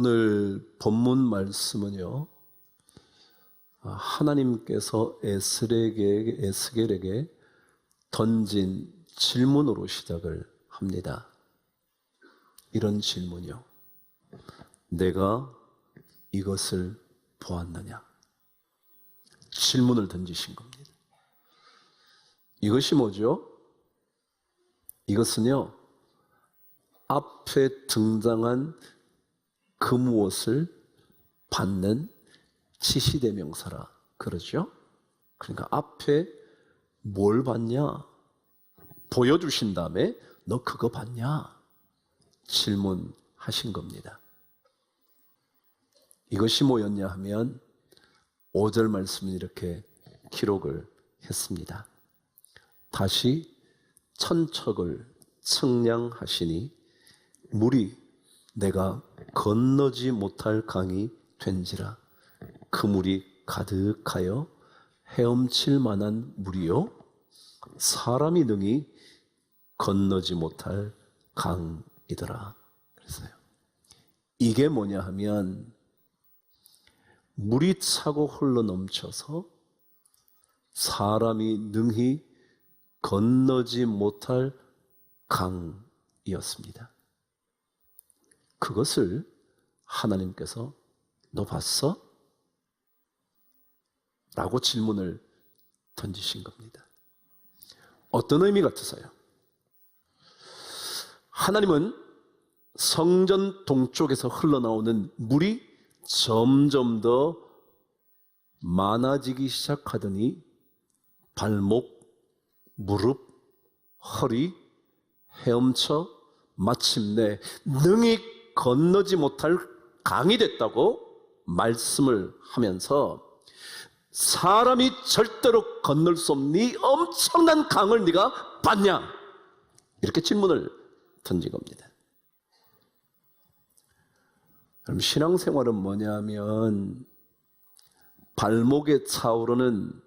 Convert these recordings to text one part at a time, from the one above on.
오늘 본문 말씀은요, 하나님께서 에스겔에게 던진 질문으로 시작을 합니다. 이런 질문이요. 내가 이것을 보았느냐? 질문을 던지신 겁니다. 이것이 뭐죠? 이것은요, 앞에 등장한 그 무엇을 받는 지시대명사라 그러죠? 그러니까 앞에 뭘 받냐? 보여주신 다음에 너 그거 받냐? 질문하신 겁니다. 이것이 뭐였냐 하면 5절 말씀은 이렇게 기록을 했습니다. 다시 천척을 측량하시니 물이 내가 건너지 못할 강이 된지라. 그 물이 가득하여 헤엄칠 만한 물이요 사람이 능히 건너지 못할 강이더라. 그래서요, 이게 뭐냐 하면 물이 차고 흘러 넘쳐서 사람이 능히 건너지 못할 강이었습니다. 그것을 하나님께서 너 봤어? 라고 질문을 던지신 겁니다. 어떤 의미 같으세요? 하나님은 성전 동쪽에서 흘러나오는 물이 점점 더 많아지기 시작하더니 발목, 무릎, 허리, 헤엄쳐 마침내 능히 건너지 못할 강이 됐다고 말씀을 하면서 사람이 절대로 건널 수 없는 이 엄청난 강을 네가 봤냐? 이렇게 질문을 던진 겁니다. 그럼 신앙생활은 뭐냐면 발목에 차오르는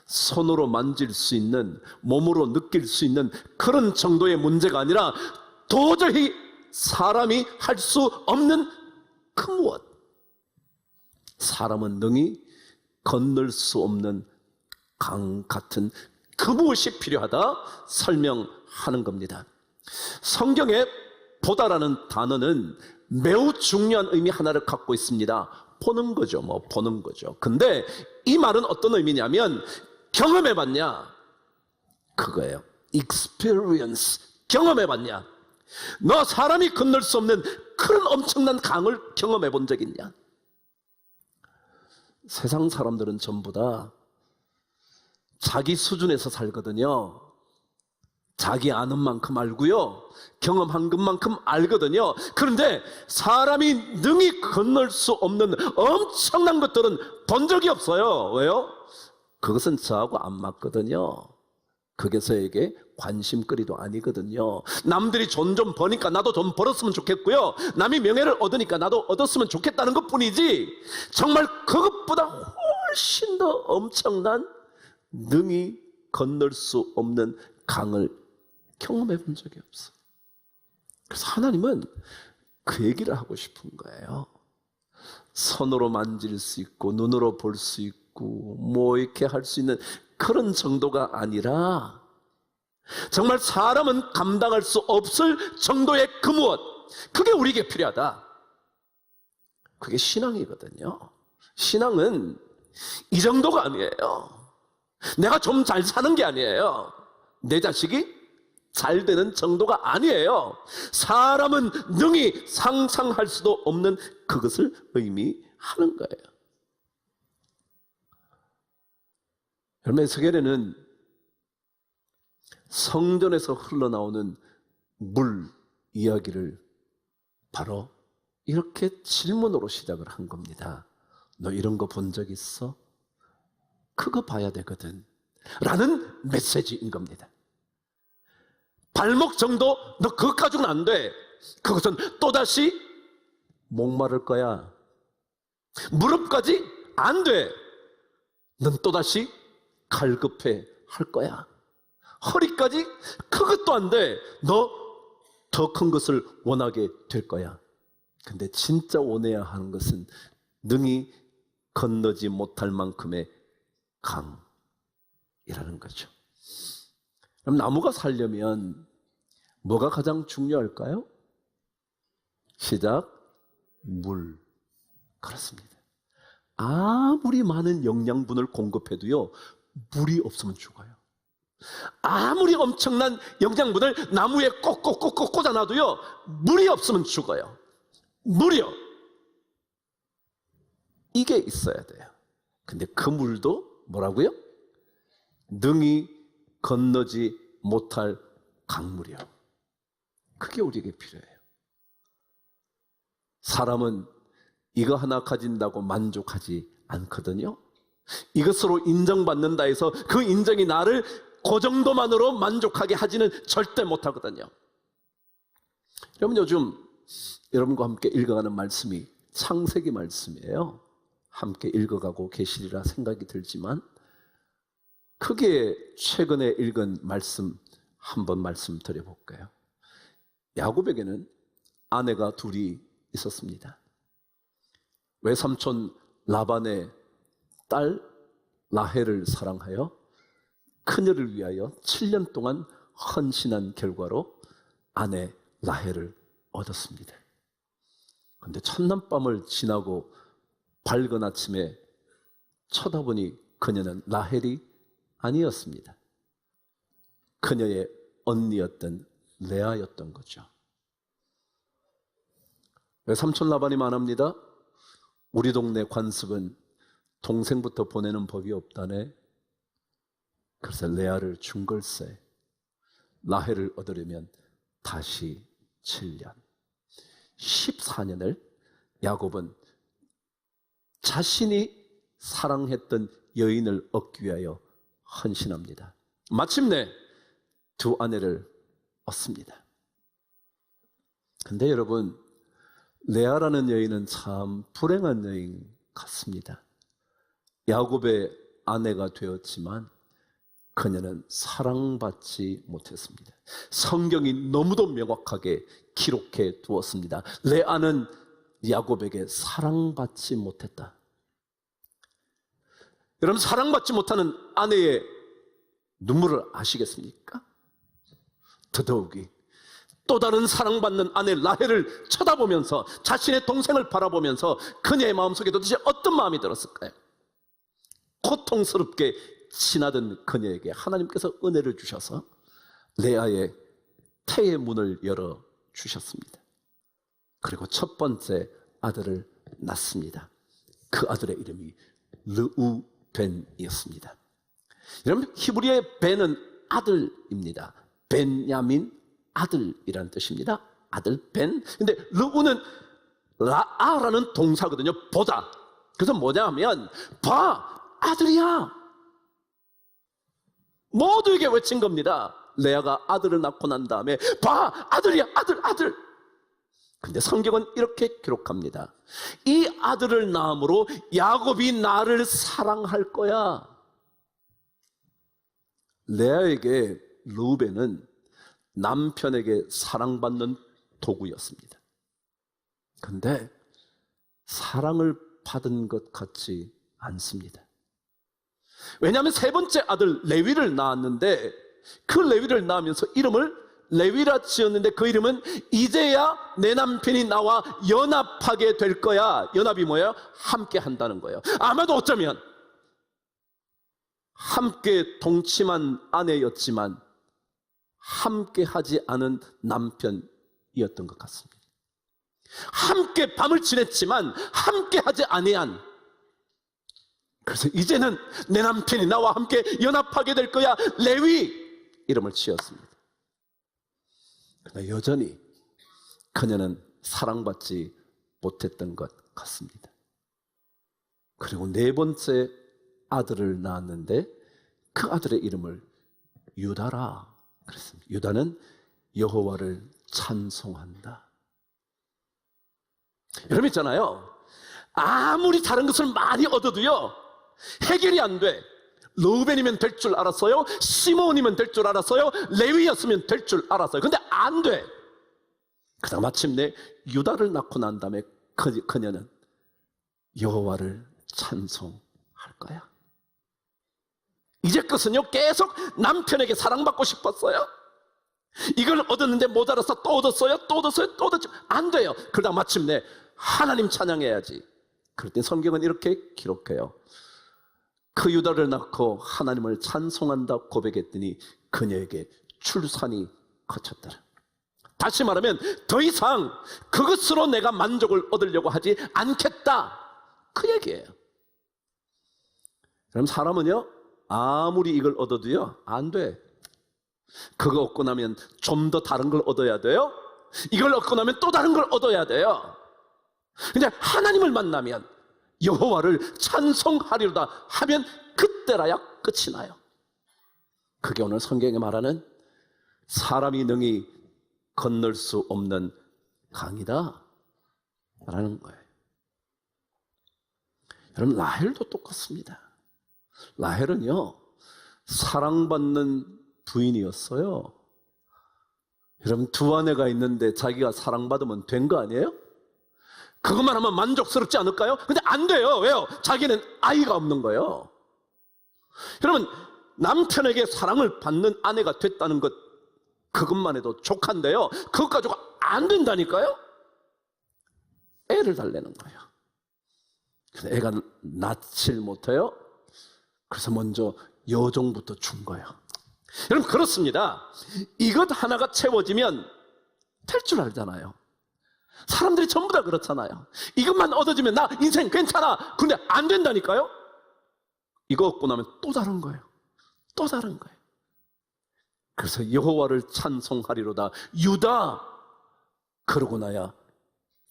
손으로 만질 수 있는, 몸으로 느낄 수 있는 그런 정도의 문제가 아니라 도저히 사람이 할 수 없는 그 무엇, 사람은 능히 건널 수 없는 강 같은 그 무엇이 필요하다 설명하는 겁니다. 성경에 보다라는 단어는 매우 중요한 의미 하나를 갖고 있습니다. 보는 거죠. 보는 거죠. 근데 이 말은 어떤 의미냐면 경험해봤냐? 그거예요. experience. 경험해봤냐? 너 사람이 건널 수 없는 그런 엄청난 강을 경험해본 적 있냐? 세상 사람들은 전부 다 자기 수준에서 살거든요. 자기 아는 만큼 알고요, 경험한 것만큼 알거든요. 그런데 사람이 능히 건널 수 없는 엄청난 것들은 본 적이 없어요. 왜요? 그것은 저하고 안 맞거든요. 그게 저에게 관심거리도 아니거든요. 남들이 돈 좀 버니까 나도 돈 벌었으면 좋겠고요, 남이 명예를 얻으니까 나도 얻었으면 좋겠다는 것뿐이지, 정말 그것보다 훨씬 더 엄청난 능히 건널 수 없는 강을 경험해 본 적이 없어요. 그래서 하나님은 그 얘기를 하고 싶은 거예요. 손으로 만질 수 있고 눈으로 볼 수 있고 이렇게 할 수 있는 그런 정도가 아니라 정말 사람은 감당할 수 없을 정도의 그 무엇, 그게 우리에게 필요하다. 그게 신앙이거든요. 신앙은 이 정도가 아니에요. 내가 좀 잘 사는 게 아니에요. 내 자식이 잘 되는 정도가 아니에요. 사람은 능히 상상할 수도 없는 그것을 의미하는 거예요. 여러분, 에스겔에는 성전에서 흘러나오는 물 이야기를 바로 이렇게 질문으로 시작을 한 겁니다. 너 이런 거 본 적 있어? 그거 봐야 되거든 라는 메시지인 겁니다. 발목 정도 너 그것 가지고는 안 돼. 그것은 또다시 목마를 거야. 무릎까지 안 돼. 넌 또다시 갈급해 할 거야. 허리까지 그것도 안 돼. 너 더 큰 것을 원하게 될 거야. 근데 진짜 원해야 하는 것은 능히 건너지 못할 만큼의 강이라는 거죠. 그럼 나무가 살려면 뭐가 가장 중요할까요? 시작, 물. 그렇습니다. 아무리 많은 영양분을 공급해도요, 물이 없으면 죽어요. 아무리 엄청난 영양분을 나무에 꼭꼭꼭꼭 꽂아놔도요, 물이 없으면 죽어요. 물이요. 이게 있어야 돼요. 근데 그 물도 뭐라고요? 능히 건너지 못할 강물이요. 그게 우리에게 필요해요. 사람은 이거 하나 가진다고 만족하지 않거든요. 이것으로 인정받는다 해서 그 인정이 나를 그 정도만으로 만족하게 하지는 절대 못하거든요. 여러분, 요즘 여러분과 함께 읽어가는 말씀이 창세기 말씀이에요. 함께 읽어가고 계시리라 생각이 들지만, 크게 최근에 읽은 말씀 한번 말씀드려볼까요? 야곱에게는 아내가 둘이 있었습니다. 외삼촌 라반의 딸 라헬을 사랑하여 그녀를 위하여 7년 동안 헌신한 결과로 아내 라헬을 얻었습니다. 그런데 첫날밤을 지나고 밝은 아침에 쳐다보니 그녀는 라헬이 아니었습니다. 그녀의 언니였던 레아였던 거죠. 외삼촌 라반이 말합니다. 우리 동네 관습은 동생부터 보내는 법이 없다네. 그래서 레아를 준 걸세. 라헬을 얻으려면 다시 7년, 14년을 야곱은 자신이 사랑했던 여인을 얻기 위하여 헌신합니다. 마침내 두 아내를 얻습니다. 근데 여러분, 레아라는 여인은 참 불행한 여인 같습니다. 야곱의 아내가 되었지만 그녀는 사랑받지 못했습니다. 성경이 너무도 명확하게 기록해 두었습니다. 레아는 야곱에게 사랑받지 못했다. 여러분, 사랑받지 못하는 아내의 눈물을 아시겠습니까? 더더욱이 또 다른 사랑받는 아내 라헬을 쳐다보면서 자신의 동생을 바라보면서 그녀의 마음속에 도대체 어떤 마음이 들었을까요? 고통스럽게 지나던 그녀에게 하나님께서 은혜를 주셔서 레아의 태의 문을 열어주셨습니다. 그리고 첫 번째 아들을 낳습니다. 그 아들의 이름이 르우벤이었습니다. 여러분, 히브리어의 벤은 아들입니다. 벤야민, 아들이라는 뜻입니다. 아들, 벤. 근데 르우는 라아라는 동사거든요. 보다. 그래서 뭐냐 하면, 봐, 아들이야. 모두에게 외친 겁니다. 레아가 아들을 낳고 난 다음에, 봐, 아들이야, 아들. 근데 성경은 이렇게 기록합니다. 이 아들을 낳음으로 야곱이 나를 사랑할 거야. 레아에게 르우벤은 남편에게 사랑받는 도구였습니다. 그런데 사랑을 받은 것 같지 않습니다. 왜냐하면 세 번째 아들 레위를 낳았는데, 그 레위를 낳으면서 이름을 레위라 지었는데, 그 이름은 이제야 내 남편이 나와 연합하게 될 거야. 연합이 뭐예요? 함께 한다는 거예요. 아마도 어쩌면 함께 동침한 아내였지만 함께 하지 않은 남편이었던 것 같습니다. 함께 밤을 지냈지만 함께 하지 아니한, 그래서 이제는 내 남편이 나와 함께 연합하게 될 거야, 레위 이름을 지었습니다. 그러나 여전히 그녀는 사랑받지 못했던 것 같습니다. 그리고 네 번째 아들을 낳았는데 그 아들의 이름을 유다라 그랬습니다. 유다는 여호와를 찬송한다. 여러분 있잖아요, 아무리 다른 것을 많이 얻어도요 해결이 안 돼. 르우벤이면 될 줄 알았어요. 시몬이면 될 줄 알았어요. 레위였으면 될 줄 알았어요. 근데 안 돼. 그러다 마침내 유다를 낳고 난 다음에 그녀는 여호와를 찬송할 거야. 이제 끝은요, 계속 남편에게 사랑받고 싶었어요. 이걸 얻었는데 모자라서 또 얻었어요, 또 얻었어요, 또 얻었죠. 안 돼요. 그러다 마침내 하나님 찬양해야지. 그럴 때 성경은 이렇게 기록해요. 그 유다를 낳고 하나님을 찬송한다 고백했더니 그녀에게 출산이 거쳤더라. 다시 말하면 더 이상 그것으로 내가 만족을 얻으려고 하지 않겠다, 그 얘기예요. 그럼 사람은요, 아무리 이걸 얻어도요, 안 돼. 그거 얻고 나면 좀 더 다른 걸 얻어야 돼요. 이걸 얻고 나면 또 다른 걸 얻어야 돼요. 근데 하나님을 만나면 여호와를 찬송하리로다 하면 그때라야 끝이 나요. 그게 오늘 성경에 말하는 사람이 능히 건널 수 없는 강이다 라는 거예요. 여러분, 라헬도 똑같습니다. 라헬은요, 사랑받는 부인이었어요. 여러분, 두 아내가 있는데 자기가 사랑받으면 된 거 아니에요? 그것만 하면 만족스럽지 않을까요? 근데 안 돼요. 왜요? 자기는 아이가 없는 거예요. 여러분, 남편에게 사랑을 받는 아내가 됐다는 것, 그것만 해도 족한데요, 그것 가지고 안 된다니까요? 애를 달래는 거예요. 그래서 애가 낳질 못해요. 그래서 먼저 여종부터 준 거예요. 여러분, 그렇습니다. 이것 하나가 채워지면 될 줄 알잖아요. 사람들이 전부 다 그렇잖아요. 이것만 얻어지면 나 인생 괜찮아. 근데 안 된다니까요. 이거 얻고 나면 또 다른 거예요. 또 다른 거예요. 그래서 여호와를 찬송하리로다 유다, 그러고 나야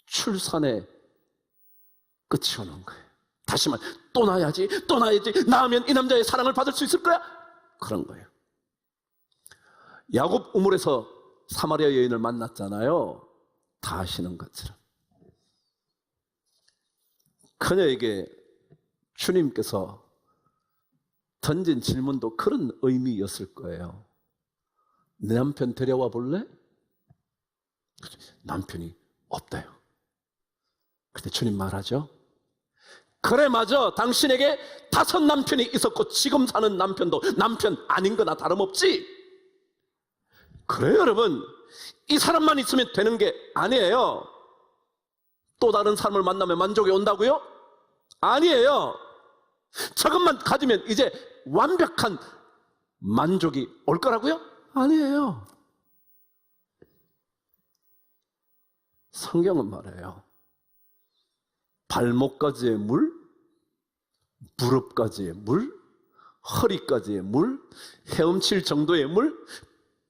출산의 끝이 오는 거예요. 다시 말, 또 낳아야지, 또 낳아야지. 낳으면 이 남자의 사랑을 받을 수 있을 거야. 그런 거예요. 야곱 우물에서 사마리아 여인을 만났잖아요. 다 아시는 것처럼. 그녀에게 주님께서 던진 질문도 그런 의미였을 거예요. 내 남편 데려와 볼래? 남편이 없대요. 근데 주님 말하죠. 그래, 맞아. 당신에게 5 남편이 있었고 지금 사는 남편도 남편 아닌 거나 다름없지. 그래요, 여러분. 이 사람만 있으면 되는 게 아니에요. 또 다른 사람을 만나면 만족이 온다고요? 아니에요. 저것만 가지면 이제 완벽한 만족이 올 거라고요? 아니에요. 성경은 말해요. 발목까지의 물, 무릎까지의 물, 허리까지의 물, 헤엄칠 정도의 물,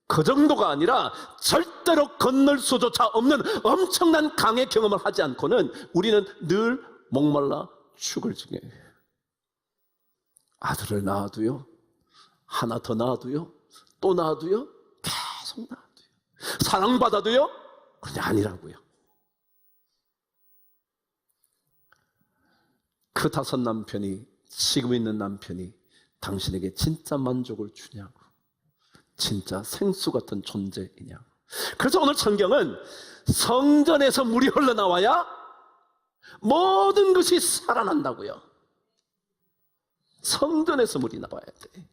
그 정도가 아니라 절대로 건널 수조차 없는 엄청난 강의 경험을 하지 않고는 우리는 늘 목말라 죽을 중에, 아들을 낳아도요, 하나 더 낳아도요, 또 낳아도요, 계속 낳아도요, 사랑받아도요, 그게 아니라고요. 그 5 남편이, 지금 있는 남편이 당신에게 진짜 만족을 주냐고, 진짜 생수 같은 존재이냐고. 그래서 오늘 성경은 성전에서 물이 흘러나와야 모든 것이 살아난다고요. 성전에서 물이 나와야 돼.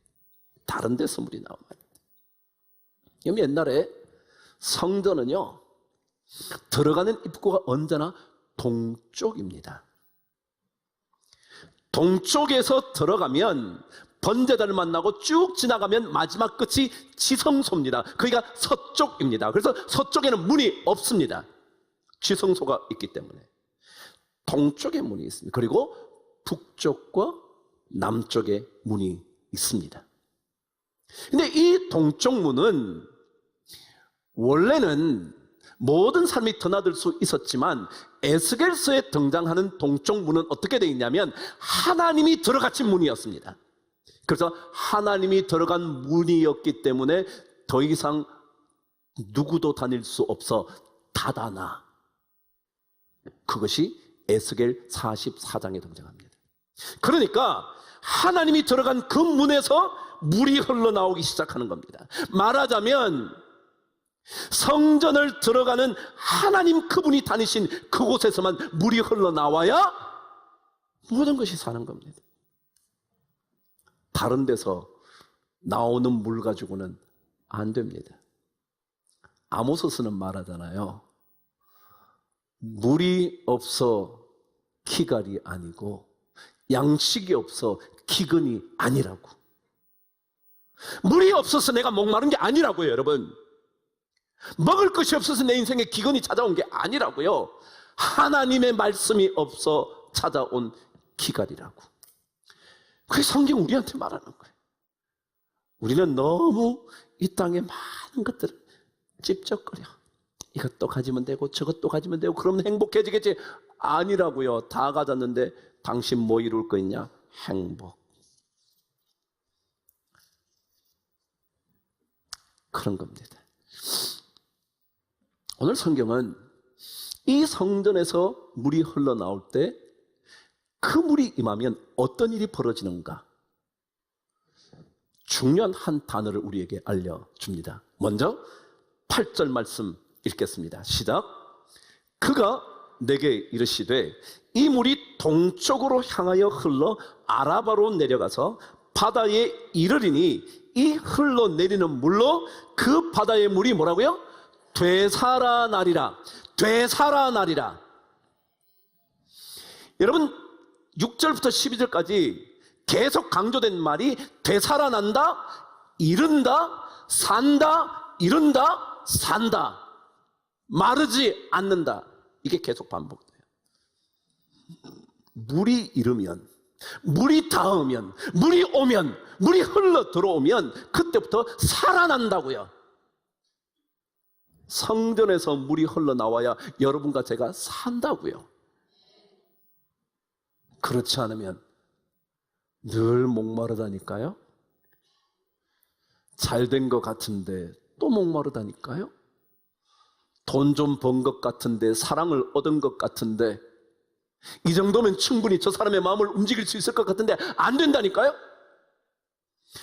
다른 데서 물이 나와야 돼. 옛날에 성전은요, 들어가는 입구가 언제나 동쪽입니다. 동쪽에서 들어가면 번제단을 만나고 쭉 지나가면 마지막 끝이 지성소입니다. 거기가 서쪽입니다. 그래서 서쪽에는 문이 없습니다. 지성소가 있기 때문에. 동쪽에 문이 있습니다. 그리고 북쪽과 남쪽에 문이 있습니다. 근데 이 동쪽 문은 원래는 모든 사람이 드나들 수 있었지만 에스겔서에 등장하는 동쪽 문은 어떻게 되어 있냐면 하나님이 들어가신 문이었습니다. 그래서 하나님이 들어간 문이었기 때문에 더 이상 누구도 다닐 수 없어 닫아놔. 그것이 에스겔 44장에 등장합니다. 그러니까 하나님이 들어간 그 문에서 물이 흘러나오기 시작하는 겁니다. 말하자면 성전을 들어가는 하나님 그분이 다니신 그곳에서만 물이 흘러나와야 모든 것이 사는 겁니다. 다른 데서 나오는 물 가지고는 안 됩니다. 아모스서는 말하잖아요. 물이 없어 기갈이 아니고 양식이 없어 기근이 아니라고. 물이 없어서 내가 목마른 게 아니라고요, 여러분. 먹을 것이 없어서 내 인생에 기근이 찾아온 게 아니라고요. 하나님의 말씀이 없어 찾아온 기갈이라고. 그게 성경 우리한테 말하는 거예요. 우리는 너무 이 땅에 많은 것들을 찝쩍거려. 이것도 가지면 되고 저것도 가지면 되고 그러면 행복해지겠지. 아니라고요. 다 가졌는데 당신 뭐 이룰 거 있냐? 행복. 그런 겁니다. 오늘 성경은 이 성전에서 물이 흘러나올 때 그 물이 임하면 어떤 일이 벌어지는가? 중요한 한 단어를 우리에게 알려줍니다. 먼저 8절 말씀 읽겠습니다. 시작. 그가 내게 이르시되 이 물이 동쪽으로 향하여 흘러 아라바로 내려가서 바다에 이르리니 이 흘러내리는 물로 그 바다의 물이 뭐라고요? 되살아나리라. 되살아나리라. 여러분 6절부터 12절까지 계속 강조된 말이 되살아난다, 이른다, 산다, 이른다, 산다. 마르지 않는다. 이게 계속 반복돼요. 물이 이르면, 물이 닿으면, 물이 오면, 물이 흘러 들어오면 그때부터 살아난다고요. 성전에서 물이 흘러나와야 여러분과 제가 산다고요. 그렇지 않으면 늘 목마르다니까요. 잘된 것 같은데 또 목마르다니까요. 돈 좀 번 것 같은데, 사랑을 얻은 것 같은데, 이 정도면 충분히 저 사람의 마음을 움직일 수 있을 것 같은데 안 된다니까요.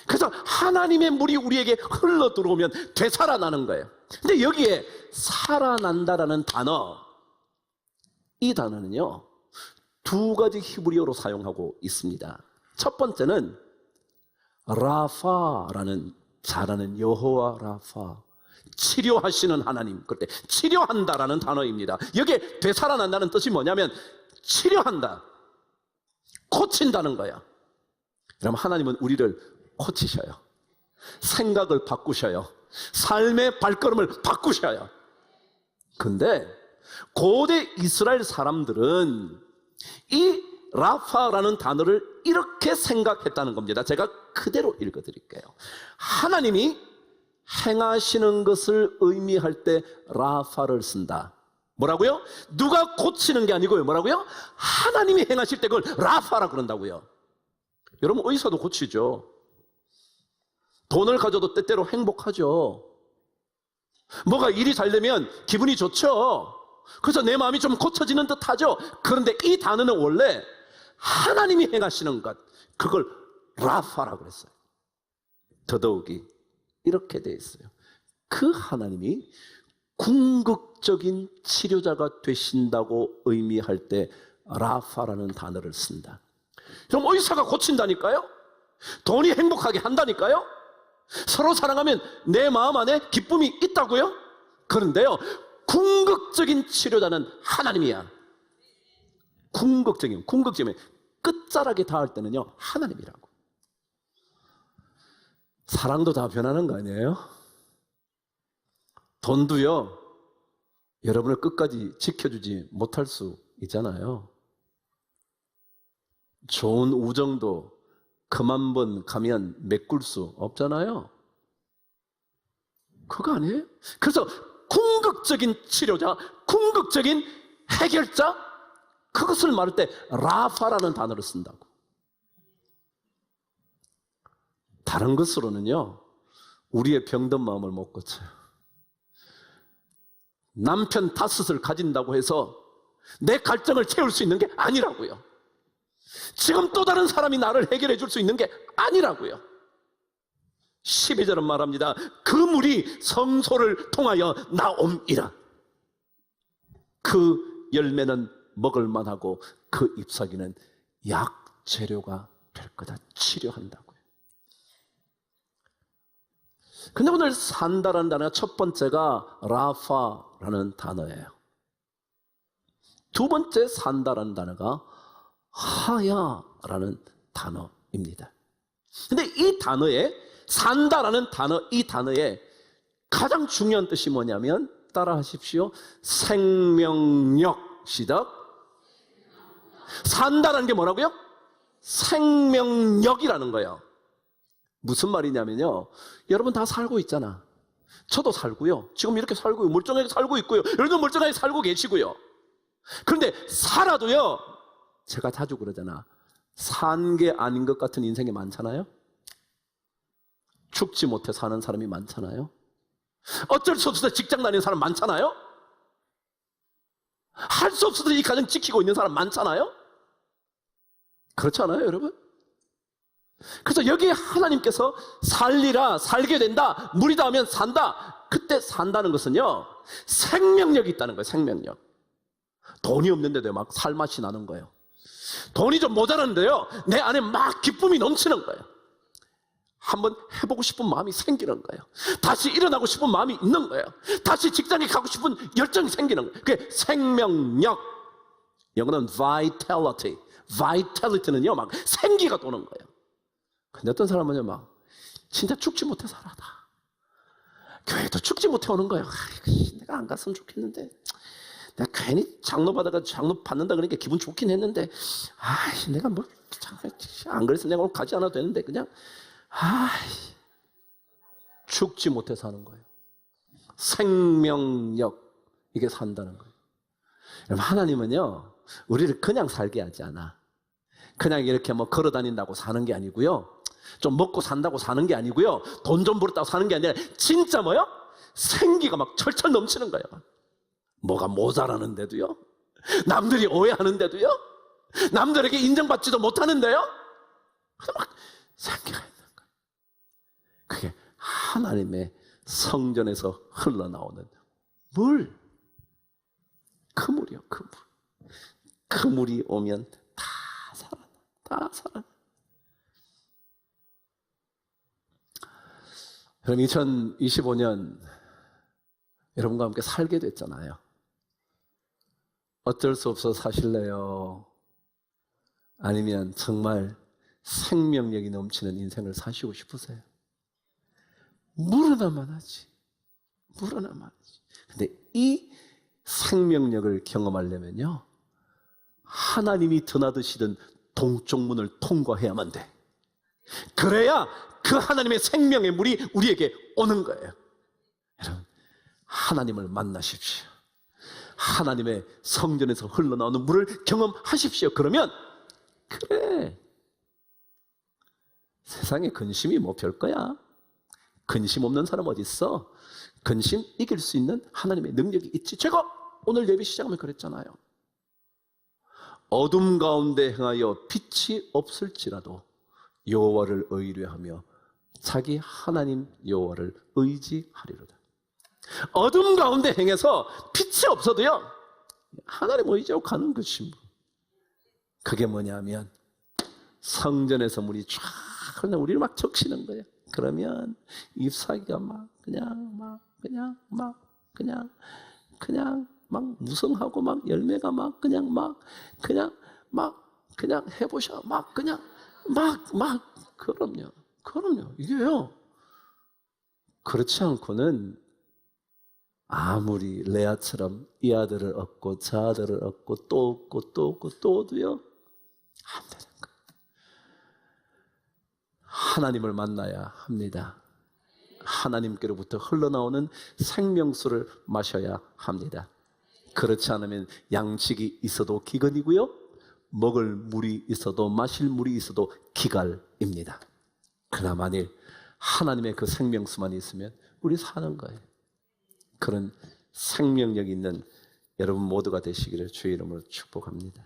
그래서 하나님의 물이 우리에게 흘러 들어오면 되살아나는 거예요. 근데 여기에 살아난다라는 단어, 이 단어는요 두 가지 히브리어로 사용하고 있습니다. 첫 번째는 라파라는, 잘하는 여호와 라파, 치료하시는 하나님, 그때 치료한다라는 단어입니다. 여기에 되살아난다는 뜻이 뭐냐면 치료한다, 고친다는 거야. 그럼 하나님은 우리를 고치셔요. 생각을 바꾸셔요. 삶의 발걸음을 바꾸셔요. 근데 고대 이스라엘 사람들은 이 라파라는 단어를 이렇게 생각했다는 겁니다. 제가 그대로 읽어드릴게요. 하나님이 행하시는 것을 의미할 때 라파를 쓴다. 뭐라고요? 누가 고치는 게 아니고요. 뭐라고요? 하나님이 행하실 때 그걸 라파라 그런다고요. 여러분 의사도 고치죠. 돈을 가져도 때때로 행복하죠. 뭐가 일이 잘 되면 기분이 좋죠. 그래서 내 마음이 좀 고쳐지는 듯 하죠. 그런데 이 단어는 원래 하나님이 행하시는 것, 그걸 라파라고 그랬어요. 더더욱이 이렇게 돼 있어요. 그 하나님이 궁극적인 치료자가 되신다고 의미할 때 라파라는 단어를 쓴다. 그럼 의사가 고친다니까요? 돈이 행복하게 한다니까요? 서로 사랑하면 내 마음 안에 기쁨이 있다고요? 그런데요, 궁극적인 치료자는 하나님이야. 궁극적인 끝자락에 닿을 때는요 하나님이라고. 사랑도 다 변하는 거 아니에요? 돈도요 여러분을 끝까지 지켜주지 못할 수 있잖아요. 좋은 우정도 그만 번 가면 메꿀 수 없잖아요. 그거 아니에요? 그래서 궁극적인 치료자, 궁극적인 해결자, 그것을 말할 때 라파라는 단어를 쓴다고. 다른 것으로는요 우리의 병든 마음을 못 고쳐요. 남편 5을 가진다고 해서 내 갈증을 채울 수 있는 게 아니라고요. 지금 또 다른 사람이 나를 해결해 줄 수 있는 게 아니라고요. 12절은 말합니다. 그 물이 성소를 통하여 나옴이라. 그 열매는 먹을 만하고 그 잎사귀는 약재료가 될 거다. 치료한다고요. 근데 오늘 산다라는 단어가 첫 번째가 라파라는 단어예요. 두 번째 산다라는 단어가 하야라는 단어입니다. 근데 이 단어에 산다라는 단어, 이 단어에 가장 중요한 뜻이 뭐냐면 따라 하십시오. 생명력. 시작. 산다라는 게 뭐라고요? 생명력이라는 거예요. 무슨 말이냐면요, 여러분 다 살고 있잖아. 저도 살고요. 지금 이렇게 살고요. 멀쩡하게 살고 있고요. 여러분도 멀쩡하게 살고 계시고요. 그런데 살아도요, 제가 자주 그러잖아. 산 게 아닌 것 같은 인생이 많잖아요. 죽지 못해 사는 사람이 많잖아요. 어쩔 수 없어서 직장 다니는 사람 많잖아요. 할 수 없어서 이 가정 지키고 있는 사람 많잖아요. 그렇지 않아요, 여러분? 그래서 여기에 하나님께서 살리라, 살게 된다, 물이다 하면 산다. 그때 산다는 것은요, 생명력이 있다는 거예요. 생명력. 돈이 없는데도 막 살맛이 나는 거예요. 돈이 좀 모자란데요, 내 안에 막 기쁨이 넘치는 거예요. 한번 해보고 싶은 마음이 생기는 거예요. 다시 일어나고 싶은 마음이 있는 거예요. 다시 직장에 가고 싶은 열정이 생기는 거예요. 그게 생명력. 영어는 vitality. vitality는요, 막 생기가 도는 거예요. 근데 어떤 사람은요, 막 진짜 죽지 못해 살아다. 교회도 죽지 못해 오는 거예요. 내가 안 갔으면 좋겠는데, 내가 괜히 장로 받아가 장로 받는다 그러니까 기분 좋긴 했는데, 내가 뭐 안 그랬으면 내가 오늘 가지 않아도 되는데 그냥 죽지 못해 사는 거예요. 생명력, 이게 산다는 거예요. 여러분, 하나님은요, 우리를 그냥 살게 하지 않아. 그냥 이렇게 뭐 걸어 다닌다고 사는 게 아니고요, 좀 먹고 산다고 사는 게 아니고요, 돈 좀 벌었다고 사는 게 아니라 진짜 뭐요? 생기가 막 철철 넘치는 거예요. 뭐가 모자라는데도요, 남들이 오해하는데도요, 남들에게 인정받지도 못하는데요, 막 생기가 있는 거예요. 그게 하나님의 성전에서 흘러나오는 물. 그 물이요, 그 물. 그 물이 오면 다 살아나, 다 살아나. 그럼 2025년 여러분과 함께 살게 됐잖아요. 어쩔 수 없어 사실래요? 아니면 정말 생명력이 넘치는 인생을 사시고 싶으세요? 물 하나만 하지. 물 하나만 하지. 근데 이 생명력을 경험하려면요, 하나님이 드나드시던 동쪽 문을 통과해야만 돼. 그래야 그 하나님의 생명의 물이 우리에게 오는 거예요. 여러분, 하나님을 만나십시오. 하나님의 성전에서 흘러나오는 물을 경험하십시오. 그러면 그래, 세상에 근심이 뭐 별거야. 근심 없는 사람 어디 있어? 근심 이길 수 있는 하나님의 능력이 있지. 제가 오늘 예배 시작하면 그랬잖아요. 어둠 가운데 행하여 빛이 없을지라도 여호와를 의뢰하며 자기 하나님 여호와를 의지하리로다. 어둠 가운데 행해서 빛이 없어도요, 하나님 의지하고 가는 것이 뭐. 그게 뭐냐면 성전에서 물이 쫙 흘러 우리를 막 적시는 거예요. 그러면 잎사귀가 막 무성하고 막 열매가 막 그냥 해보셔. 그럼요. 이게요. 그렇지 않고는 아무리 레아처럼 이 아들을 얻고 저 아들을 얻고 또 얻고 또 얻고 또 얻어요, 안 되는 거예요. 하나님을 만나야 합니다. 하나님께로부터 흘러나오는 생명수를 마셔야 합니다. 그렇지 않으면 양식이 있어도 기근이고요, 먹을 물이 있어도 마실 물이 있어도 기갈입니다. 그러나 만일 하나님의 그 생명수만 있으면 우리 사는 거예요. 그런 생명력 있는 여러분 모두가 되시기를 주의 이름으로 축복합니다.